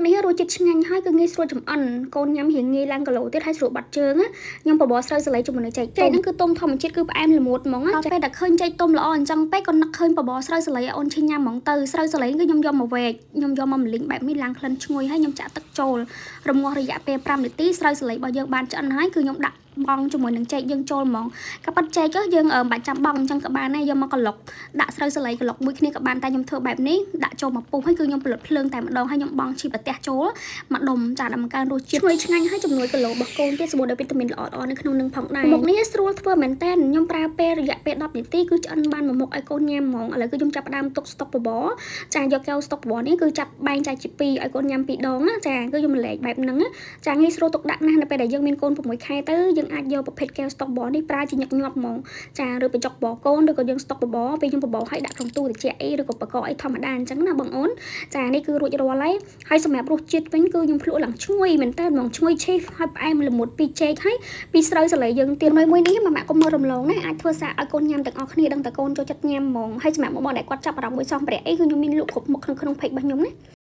នេះរសជាតិឆ្ងាញ់ហើយគឺងាយស្រួលចម្អិនកូនញ៉ាំរៀងងាយឡើងគីឡូទៀតហើយស្រួលបាត់ជើងខ្ញុំបបរស្រូវសាលីជាមួយនឹងចេកហ្នឹងគឺទុំធម្មជាតិគឺផ្អែមល្មួតហ្មងដល់ពេលដែលឃើញចេកទុំល្អអញ្ចឹងពេកក៏នឹកឃើញបបរស្រូវសាលីអូនឈិញញ៉ាំហ្មងទៅស្រូវសាលីគឺខ្ញុំយកមកវែកខ្ញុំយកមកម្លីងបែបនេះឡើងក្លិនឈ្ងុយហើយខ្ញុំចាក់ទឹកចូលរំងាស់រយៈពេល5នាទីស្រូវសាលីរបស់យើងបានឆ្អិនហើយគឺខ្ញុំដាក់បងជាមួយនឹងចេកយើងចូលហ្មងក៏ប៉ាត់ចេកយើងបាច់ចាំបងអញ្ចឹងក៏បានដែរយកមកក្លុកដាក់ស្រូវសាលីក្លុកមួយគ្នាក៏បានតែខ្ញុំធ្វើបែបនេះដាក់ចូលមកពុះហើយគឺខ្ញុំផលិតភ្លើងតែម្ដងហើយខ្ញុំបងជីប្រទះចូលមកដុំចាដល់មកកើនរសជាតិឈ្ងុយឆ្ងាញ់ហើយជំនួយគីឡូរបស់កូនទៀតសម្បូរដោយវីតាមីនល្អៗនៅក្នុងនឹងផងដែរមុខនេះស្រួលធ្វើមែនតើខ្ញុំប្រើពេលរយៈពេល10នាទីគឺឆ្អិនបានមួយមុខឲ្យកូនញ៉ាំហ្មងឥឡូវគឺខ្ញុំចាប់ផ្ដើមទុកស្តុកបបរចាយកកែវស្តុកបបរនេះគឺចាប់បែងចែកជា2ឲ្យកូនញ៉ាំ2ដងចាគឺខ្ញុំលែកបែបហ្នឹងចាងាយស្រួលទុកដាក់ណាស់នៅពេលដែលយើងមានកូន6ខែទៅយើងអាចយកប្រភេទកែវស្តុកបបរនេះប្រើជាញឹកញាប់ហ្មងចាឬបញ្ចុកបបរកូនឬក៏យើងស្តុកបបរពេលខ្ញុំបបរឲ្យដាក់ក្នុងទូត្រជាក់អីឬក៏បកកអីធម្មតាអញ្ចឹងណាបងអូនចានេះគឺរួចរាល់ហើយសម្រាប់រសជាតិវិញគឺខ្ញុំភ្លក់ឡើងឈ្ងុយមែនតើហ្មងឈ្ងុយឆេះហើយផ្អែមល្មុតពីចេកហើយពីស្រូវសាលីយើងទៀតមួយនេះម៉ាក់កុំមើលរំលងណាអាចធ្វើសាឲ្យកូនញ៉ាំទាំងអស់គ្នាដឹងតែកូនចូលចិត្តញ៉ាំហ្មងហើយសម្រាប់បងដែលគាត់ចាប់អារម្មណ៍មួយសោះប្រាក់អីគឺខ្ញុំមានលក់គ្រប់មុខក្នុង page របស់ខ្ញុំណា